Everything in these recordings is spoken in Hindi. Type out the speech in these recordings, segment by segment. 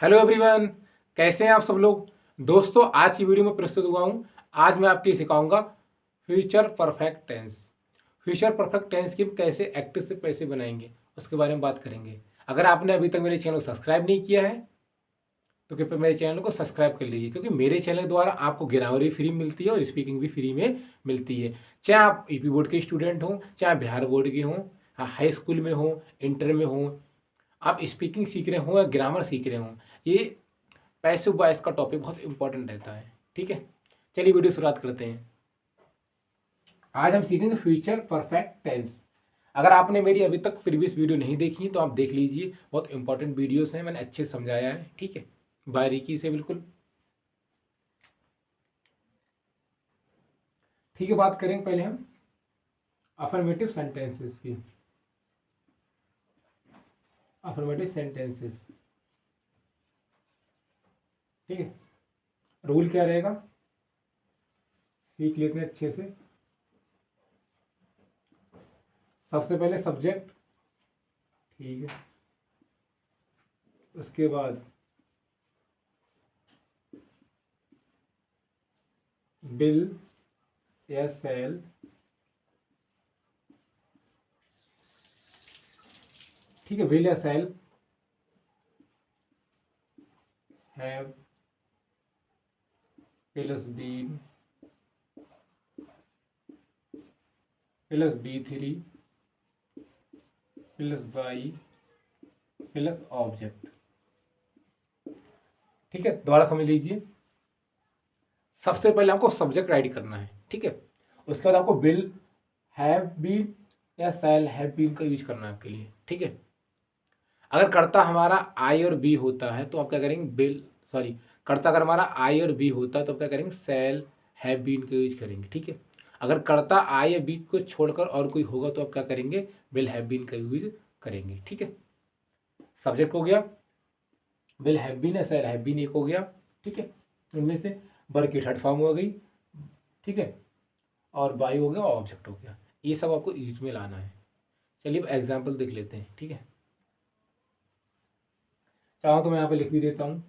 हेलो एवरीवन, कैसे हैं आप सब लोग। दोस्तों, आज की वीडियो में प्रस्तुत हुआ हूँ। आज मैं आपके लिए सिखाऊंगा future perfect tense. Future perfect tense की हम कैसे एक्टिव से पैसे बनाएंगे उसके बारे में बात करेंगे। अगर आपने अभी तक मेरे चैनल को सब्सक्राइब नहीं किया है तो कृपया मेरे चैनल को सब्सक्राइब कर लीजिए, क्योंकि मेरे चैनल द्वारा आपको ग्रामर भी फ्री मिलती है और स्पीकिंग भी फ्री में मिलती है। चाहे आप यूपी बोर्ड के स्टूडेंट हों, चाहे बिहार बोर्ड के हों, हाई स्कूल में हों, इंटर में हों, आप स्पीकिंग सीख रहे हों या ग्रामर सीख रहे हों, ये पैसिव वॉइस का टॉपिक बहुत इंपॉर्टेंट रहता है। ठीक है, चलिए वीडियो शुरुआत करते हैं। आज हम सीखेंगे फ्यूचर परफेक्ट टेंस। अगर आपने मेरी अभी तक प्रीवियस वीडियो नहीं देखी तो आप देख लीजिए, बहुत इंपॉर्टेंट वीडियोस हैं, मैंने अच्छे से समझाया है। ठीक है, बारीकी से बिल्कुल। ठीक है, बात करें पहले हम अफर्मेटिव सेंटेंसेस की। अफर्मेटिव सेंटेंसेस, ठीक है। रूल क्या रहेगा, सीख लेते हैं अच्छे से। सबसे पहले सब्जेक्ट, ठीक है। उसके बाद बिल या सेल, ठीक है। विल या shall, have plus been plus B3 plus Y plus object. ठीक है, दोबारा समझ लीजिए। सबसे पहले आपको सब्जेक्ट राइट करना है, ठीक है। उसके बाद आपको विल, हैव बीन या शैल हैव बीन का यूज करना है आपके लिए, ठीक है। अगर कर्ता हमारा आई और बी होता है तो आप क्या करेंगे, बिल, सॉरी, कर्ता अगर हमारा आई और बी होता है तो आप क्या करेंगे, शैल हैव बीन का यूज करेंगे, ठीक है। अगर कर्ता आई या बी को छोड़कर और कोई होगा तो आप क्या करेंगे, विल हैव बीन का यूज करेंगे, ठीक है। सब्जेक्ट हो गया, विल हैव बीन या शैल हैव बीन एक हो गया, ठीक है। उनमें से वर्ब की थर्ड फॉर्म हो गई, ठीक है। और बाई हो गया, ऑब्जेक्ट हो गया। ये सब आपको यूज में लाना है। चलिए अब एग्जाम्पल देख लेते हैं, ठीक है। चाहो तो मैं यहाँ पे लिख भी देता हूँ।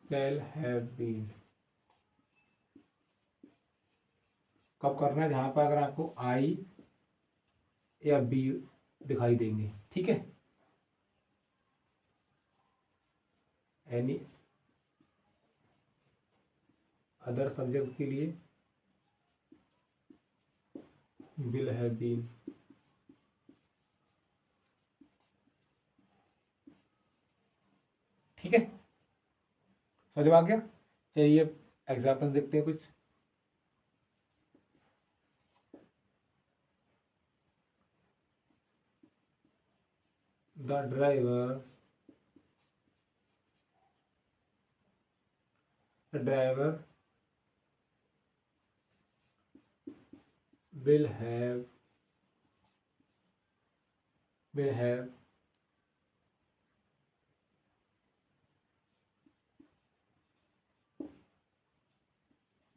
शैल हैव बीन कब करना है, जहाँ पर अगर आपको आई या बी दिखाई देंगे, ठीक है। एनी अदर सब्जेक्ट के लिए विल हैव बीन, ठीक है। समझ में आ गया। चलिए एग्जाम्पल देखते हैं कुछ। The driver will have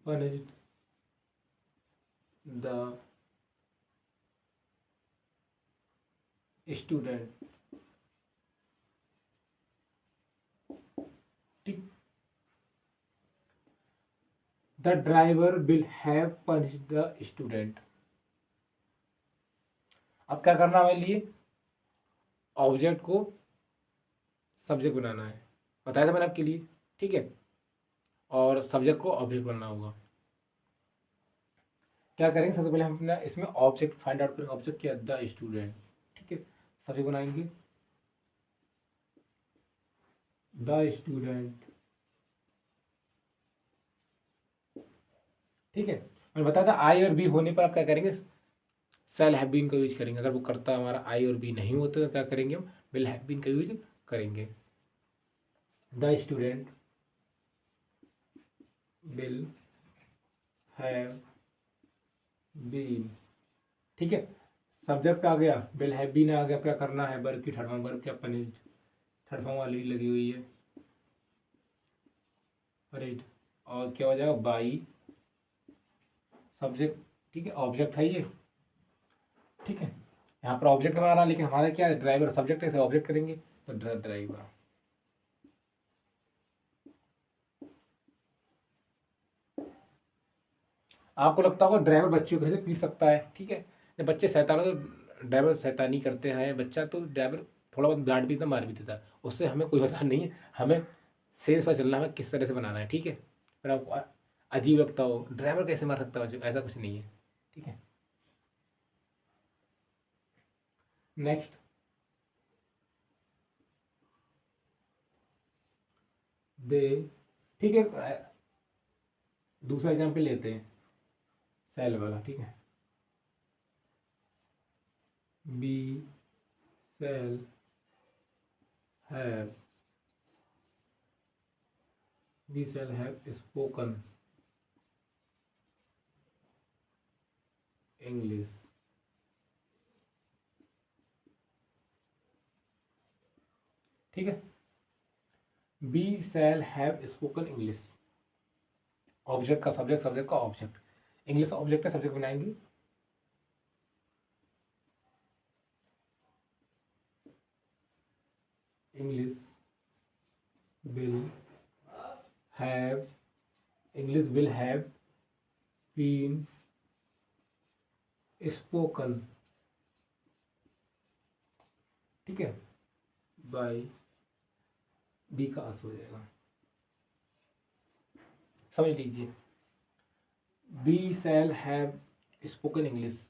punished the student, ठीक। The driver will have punished the student. अब क्या करना है, हमारे लिए ऑब्जेक्ट को सब्जेक्ट बनाना है, बताया था मैंने आपके लिए, ठीक है। और सब्जेक्ट को ऑब्जेक्ट बनाना होगा। क्या करेंगे, सबसे पहले हम अपना इसमें ऑब्जेक्ट फाइंड आउट करेंगे। ऑब्जेक्ट क्या, द स्टूडेंट, ठीक है। सब्जेक्ट बनाएंगे द स्टूडेंट, ठीक है। मैंने बताया था आई और बी होने पर आप क्या करेंगे, शैल हैव बीन का यूज करेंगे। अगर वो करता हमारा आई और बी नहीं होते तो क्या करेंगे, हम विल हैव बीन का यूज करेंगे। The student will have been, ठीक है। सब्जेक्ट आ गया, विल हैव बीन आ गया। क्या करना है, वर्ब की थर्ड फॉर्म, वर्ब क्या, पनिश्ड, थर्ड फॉर्म वाली लगी हुई है, पनिश्ड। और क्या हो जाएगा, बाई सब्जेक्ट, ठीक है। ऑब्जेक्ट है ये, ठीक है। यहाँ पर ऑब्जेक्ट हमारा, लेकिन हमारा क्या है, ड्राइवर सब्जेक्ट है, ऑब्जेक्ट करेंगे तो ड्राइवर। आपको लगता होगा ड्राइवर बच्चों को कैसे पीट सकता है, ठीक है। जब बच्चे शैतान हो तो ड्राइवर शैतानी करते हैं बच्चा, तो ड्राइवर थोड़ा बहुत डांट भी देता, मार भी देता है, उससे हमें कोई मतलब नहीं है। हमें सेंस पर चलना, हमें किस तरह से बनाना है, ठीक है। फिर आपको अजीब लगता हो ड्राइवर कैसे मार सकता है बच्चों को, ऐसा कुछ नहीं है, ठीक है। नेक्स्ट, दे, ठीक है। दूसरा एग्जाम्पल लेते हैं, सेल वाला, ठीक है। We shall have, we shall have spoken English, ठीक है। We shall have spoken English, object का सब्जेक्ट, सब्जेक्ट का ऑब्जेक्ट, इंग्लिश ऑब्जेक्ट का सब्जेक्ट बनाएंगे। English will have, English will have been spoken, ठीक है, बाय, बी का अर्थ हो जाएगा, समझ लीजिए। We shall have spoken English,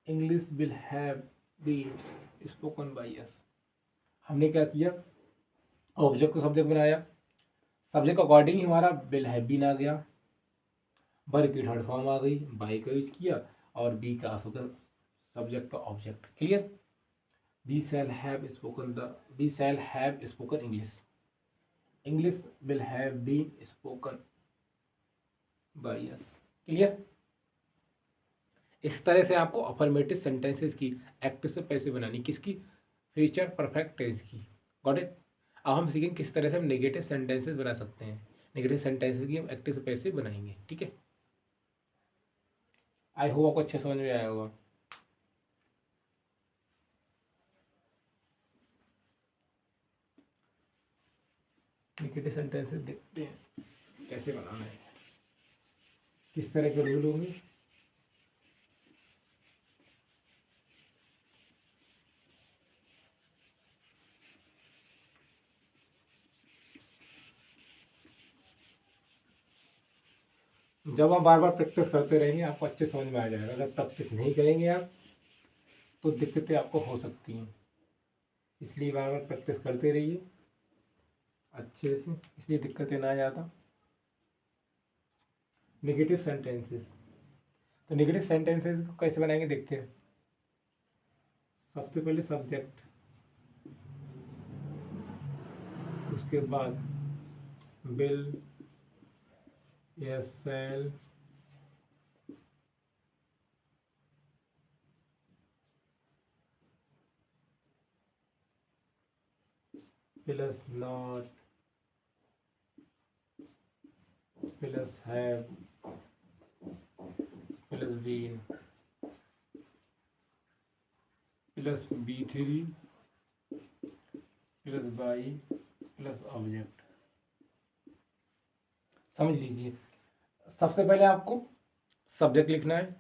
English will have been spoken by us. हमने क्या किया, ऑब्जेक्ट को सब्जेक्ट बनाया, सब्जेक्ट अकॉर्डिंग ही हमारा विल हैव बीन आ गया, वर्ब की थर्ड फॉर्म आ गई, बाई का यूज किया, और बी का सब्जेक्ट का object, clear. We shall have spoken the, we shall have spoken English, English will have been spoken by us, clear. इस तरह से आपको अफर्मेटिव सेंटेंसेस की एक्टिव से पैसे बनानी, किसकी, फ्यूचर परफेक्ट टेंस की, गॉट इट। अब हम सीखेंगे किस तरह से हम नेगेटिव सेंटेंसेस बना सकते हैं, नेगेटिव सेंटेंसेस की हम एक्टिव से पैसे बनाएंगे, ठीक है। आई होप आपको अच्छे समझ में आया होगा। नेगेटिव सेंटेंसेस देखते हैं कैसे बनाना है, किस तरह के रूल होंगे। जब आप बार बार प्रैक्टिस करते रहेंगे आपको अच्छे समझ में आ जाएगा। अगर प्रैक्टिस नहीं करेंगे आप तो दिक्कतें आपको हो सकती हैं, इसलिए बार बार प्रैक्टिस करते रहिए अच्छे से, इसलिए दिक्कतें ना ज़्यादा। नेगेटिव सेंटेंसेस, तो नेगेटिव सेंटेंसेस को कैसे बनाएंगे देखते हैं। सबसे पहले सब्जेक्ट, उसके बाद विल या shall, plus not, plus have, plus been, plus B3, plus by, plus object, समझ लीजिए। सबसे पहले आपको सब्जेक्ट लिखना है,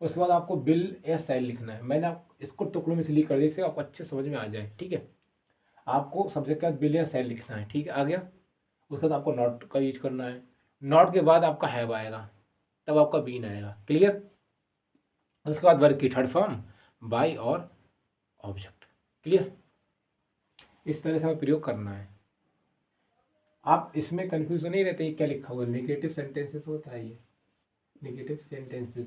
उसके बाद आपको बिल या सेल लिखना है। मैंने आप इसको टुकड़ों में इसलिए कर दिया जिससे आपको अच्छे समझ में आ जाए, ठीक है। आपको सब्जेक्ट के बाद बिल या सेल लिखना है, ठीक है, आ गया। उसके बाद आपको नॉट का यूज करना है, नॉट के बाद आपका हैव आएगा, तब आपका बीन आएगा, क्लियर। उसके बाद वर्ब की थर्ड फॉर्म, बाई और ऑब्जेक्ट, क्लियर। इस तरह से हमें प्रयोग करना है। आप इसमें कंफ्यूज नहीं रहते ये क्या लिखा हुआ है, नेगेटिव सेंटेंसेस होता है ये, नेगेटिव सेंटेंसेस,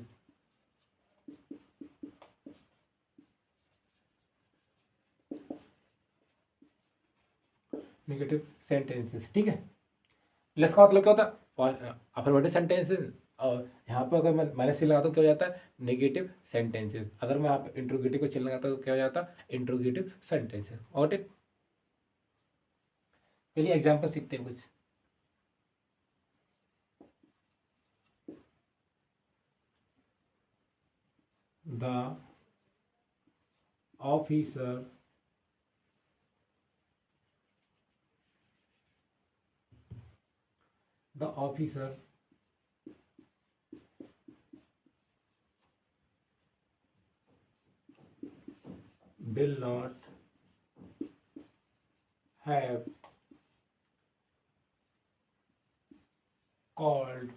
नेगेटिव सेंटेंसेस, ठीक है। प्लस का मतलब क्या होता है, अफर्मेटिव सेंटेंसेस, और यहाँ पर अगर मैं माइनस से लगाता हूँ क्या हो जाता है, नेगेटिव सेंटेंसेस। अगर मैं यहाँ पर इंट्रोगेटिव को चिन्ह लगाता हूँ तो क्या हो जाता है, इंट्रोगेटिव सेंटेंसेस, गॉट इट। चलिए एग्जाम्पल सीखते हैं कुछ। The officer the officer will not have called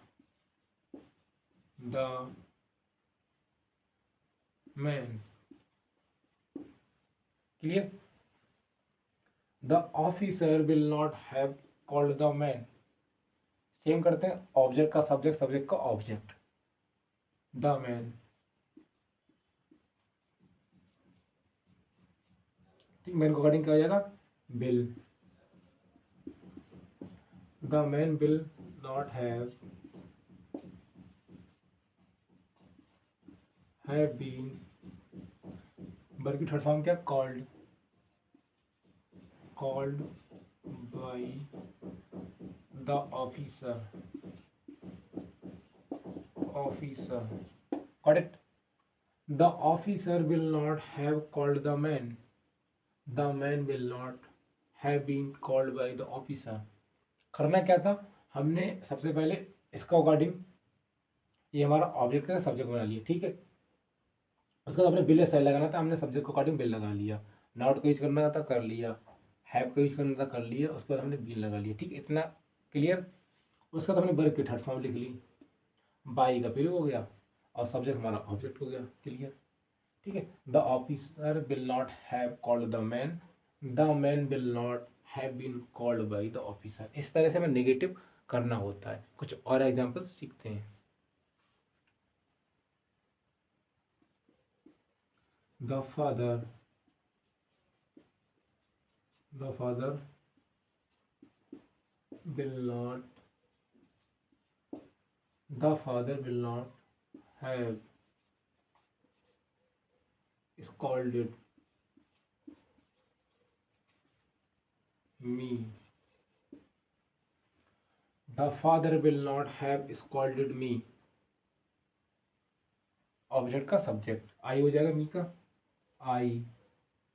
the man. Clear? The officer will not have called the man. Same करते हैं, ऑब्जेक्ट का सब्जेक्ट, सब्जेक्ट का ऑब्जेक्ट, द मैन। ठीक, मैन को अकॉर्डिंग क्या हो जाएगा, will. The man will not have been, verb की थर्ड फॉर्म क्या, called, called by the officer, officer, got it. The officer will not have called the man, the man will not have been called by the officer. करना क्या था, हमने सबसे पहले इसका अकॉर्डिंग ये हमारा ऑब्जेक्ट का सब्जेक्ट बना लिया, ठीक है। उसके बाद अपने बिल साइड लगाना था, हमने सब्जेक्ट को अकॉर्डिंग बिल लगा लिया। नॉट का यूज करना था, कर लिया। हैव का यूज करना था, कर लिया। उसके बाद हमने बिल लगा लिया, ठीक है, इतना क्लियर। उसके बाद हमने वर्ब की थर्ड फॉर्म लिख ली, बाई का बिल हो गया और सब्जेक्ट हमारा ऑब्जेक्ट हो गया, क्लियर, ठीक है। The officer will not have called the man, the man will not have been called by the officer. इस तरह से हमें नेगेटिव करना होता है। कुछ और एग्जाम्पल सीखते हैं। The father will not have scolded me. The father will not have scolded me. Object का सब्जेक्ट आई हो जाएगा, मी का आई।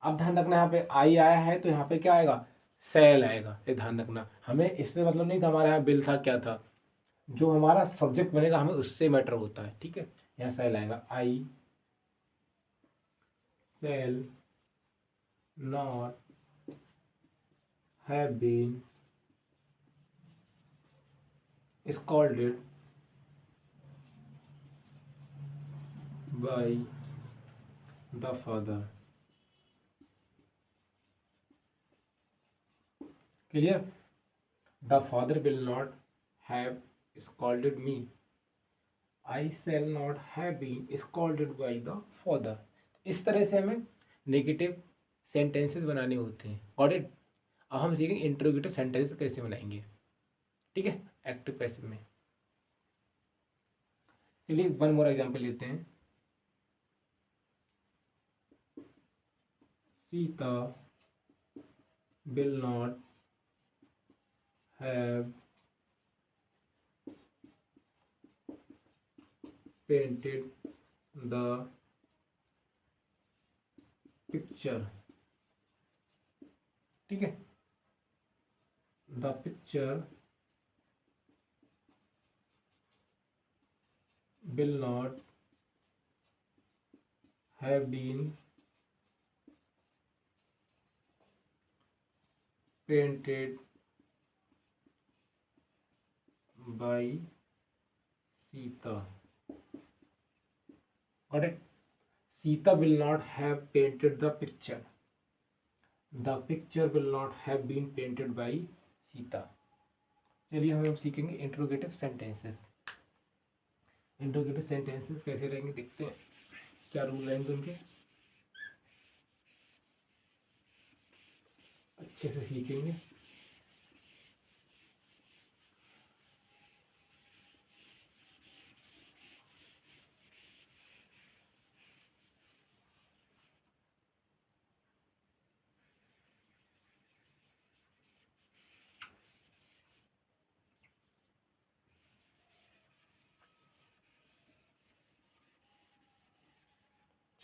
अब ध्यान रखना, यहाँ पे आई आया है तो यहाँ पे क्या आएगा, सेल आएगा। ये ध्यान रखना, हमें इससे मतलब नहीं था हमारे यहाँ बिल था, क्या था, जो हमारा सब्जेक्ट बनेगा हमें उससे मैटर होता है, ठीक है। यहाँ सेल आएगा, I shall not have been scolded by the father. Clear? The father will not have scolded me. I shall not have been scolded by the father. इस तरह से हमें नेगेटिव सेंटेंसेस बनाने होते हैं, गॉट इट। अब हम सीखेंगे इंट्रोगेटिव सेंटेंसेस कैसे बनाएंगे, ठीक है, एक्टिव पैसिव में। चलिए वन मोर एग्जांपल लेते हैं। Sita will not have painted the picture, ठीक है। the picture will not have been painted by Sita. Got it? Sita will not have painted the picture. The picture will not have been painted by Sita. चलिए हम सीखेंगे इंट्रोगेटिव सेंटेंसेस। इंट्रोगेटिव सेंटेंसेस कैसे रहेंगे देखते हैं, क्या रूल रहेंगे उनके, अच्छे से सीखेंगे।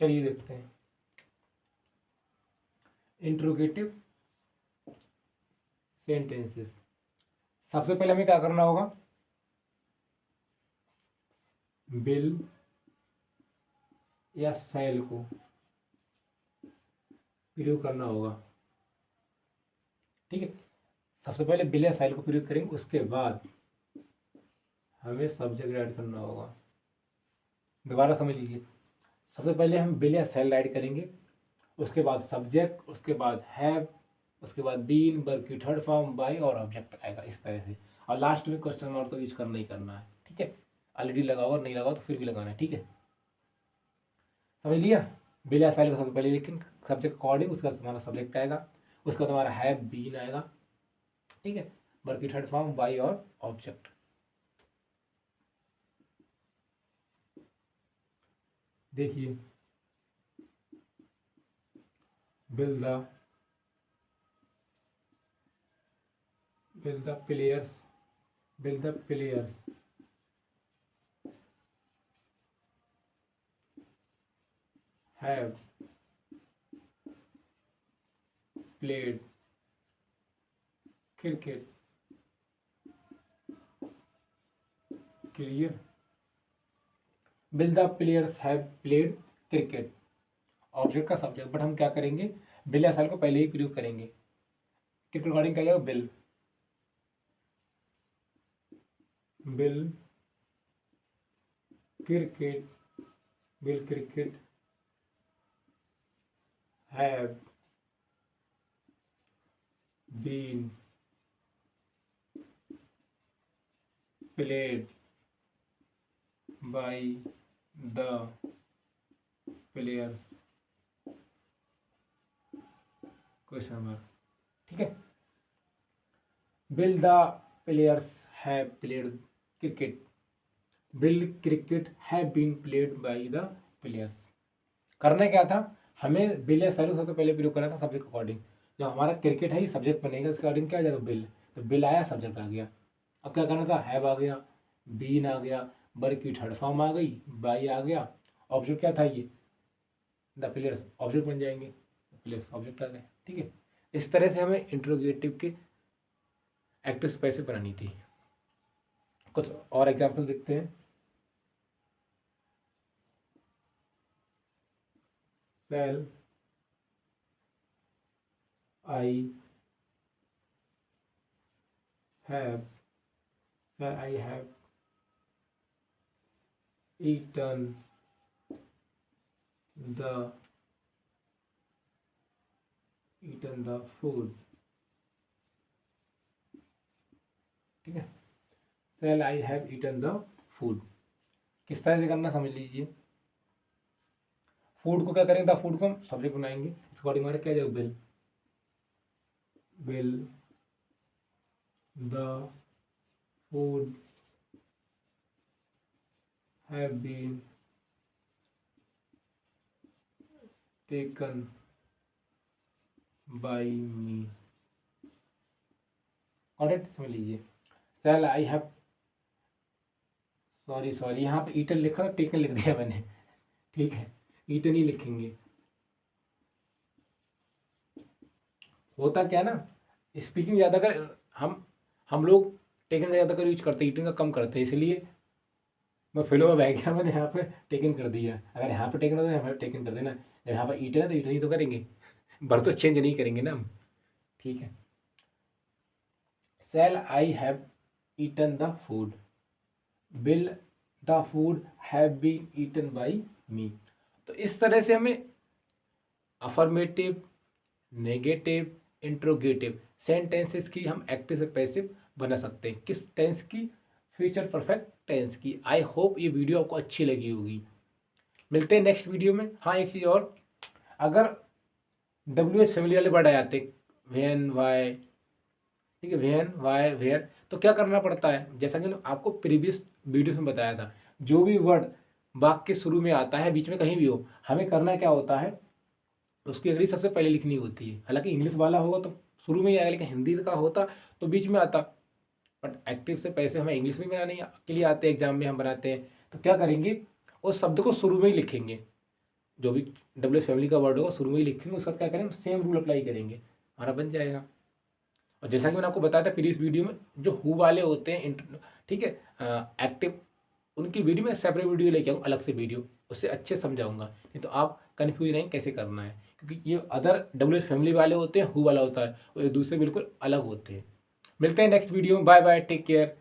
चलिए देखते हैं। Interrogative sentences. सबसे पहले हमें क्या करना होगा, बिल या सेल को प्रयोग करना होगा। ठीक है, सबसे पहले बिल या सेल को प्रयोग करेंगे, उसके बाद हमें सब्जेक्ट ऐड करना होगा। दोबारा समझ लीजिए, सबसे पहले हम बिल या सेल ऐड करेंगे, उसके बाद सब्जेक्ट, उसके बाद हैव, उसके बाद बीन, वर्ब की थर्ड फॉर्म, बाई और ऑब्जेक्ट आएगा इस तरह से। और लास्ट में क्वेश्चन मार्क तो यूज करना ही करना है। ठीक है, ऑलरेडी लगाओ और नहीं लगाओ तो फिर भी लगाना है। ठीक है, समझ लिया। बिल या सेल को सबसे पहले लिखेंगे सब्जेक्ट अकॉर्डिंग, उसके बाद हमारा सब्जेक्ट आएगा, उसके बाद हमारा हैव बीन आएगा। ठीक है, वर्ब की थर्ड फॉर्म, बाई और ऑब्जेक्ट। देखिए, bill the players, bill the players have played cricket. Clear, bill the players have played cricket, object का सब्जेक्ट। बट हम क्या करेंगे, बिल या सेल को पहले ही प्रयोग करेंगे। क्रिकेट अकॉर्डिंग क्या जाएगा, will, will cricket, will cricket have been played by the players, question mark. ठीक है, will the players have played cricket, will cricket have been played by the players. करना क्या था, हमें बिल या सेल को सबसे पहले प्रयोग करना था सब्जेक्ट अकॉर्डिंग। जो हमारा क्रिकेट है ये सब्जेक्ट बनेगा, उसके अकॉर्डिंग क्या आ जाएगा, बिल। तो बिल आया, सब्जेक्ट आ गया। अब क्या करना था, हैव आ गया, बीन आ गया, वर्ब की थर्ड फॉर्म आ गई, बाई आ गया, ऑब्जेक्ट क्या था ये, द प्लेयर्स, ऑब्जेक्ट बन जाएंगे, प्लेयर्स ऑब्जेक्ट आ गए। ठीक है, इस तरह से हमें इंट्रोगेटिव के एक्टिव स्पेस बनानी थी। कुछ और एग्जाम्पल देखते हैं। Shall I have, I have eaten the food। ठीक है, shall I have eaten the food, किस तरह से करना समझ लीजिए। फूड को क्या करेंगे, द फूड को हम सब्जेक्ट बनाएंगे, इस अकॉर्डिंग हमारे क्या जाएगा, will, will the food have been taken by me. Correct, समझ लीजिए। सेल आई हैव, सॉरी यहाँ पे ईटन लिखा था, टेकन लिख दिया मैंने। ठीक है, ईटन ही लिखेंगे। होता क्या ना, स्पीकिंग ज़्यादा कर हम लोग टेकन का ज़्यादा कर यूज करते हैं, ईटन का कम करते हैं, इसलिए मैं फ्लो में बह गया, मैंने यहाँ पे टेकन कर दिया। अगर यहाँ पे टेकन होता है यहाँ पे टेकन कर देना, जब यहाँ पर ईटन है तो ईटन ही तो करेंगे, भर तो चेंज नहीं करेंगे ना हम। ठीक है, shall I have eaten the food, will the food have been eaten by me. तो इस तरह से हमें अफर्मेटिव, नेगेटिव, इंट्रोगेटिव सेंटेंसेस की हम एक्टिव से पैसिव बना सकते हैं। किस टेंस की, फ्यूचर परफेक्ट टेंस की। आई होप ये वीडियो आपको अच्छी लगी होगी। मिलते हैं नेक्स्ट वीडियो में। हाँ, एक चीज़ और, अगर WH फैमिली वाले वर्ड आ जाते, वेन, वाई, ठीक है, वेन, वाई, वेयर, तो क्या करना पड़ता है, जैसा कि आपको प्रीवियस वीडियो में बताया था, जो भी वर्ड वाक्य के शुरू में आता है, बीच में कहीं भी हो, हमें करना क्या होता है, उसकी अंग्रेजी सबसे पहले लिखनी होती है। हालांकि इंग्लिश वाला होगा तो शुरू में ही आएगा, लेकिन हिंदी का होता तो बीच में आता। बट एक्टिव से पैसे हमें इंग्लिश में बनाने के लिए आते हैं, एग्जाम में हम बनाते हैं, तो क्या करेंगे, उस शब्द को शुरू में ही लिखेंगे। जो भी डब्ल्यू फैमिली का वर्ड होगा शुरू में ही लिखेंगे, उसका क्या करेंगे, सेम रूल अप्लाई करेंगे, हमारा बन जाएगा। और जैसा कि मैंने आपको बताया था प्रीवियस वीडियो में, जो हु वाले होते हैं ठीक है, एक्टिव, उनकी वीडियो में सेपरेट वीडियो लेके आऊँ, अलग से वीडियो, उससे अच्छे समझाऊंगा, नहीं तो आप कन्फ्यूज रहेंगे कैसे करना है, क्योंकि ये अदर डब्ल्यू फैमिली वाले होते हैं, हु वाला होता है, वो एक दूसरे बिल्कुल अलग होते हैं। मिलते हैं नेक्स्ट वीडियो में, बाय बाय, टेक केयर।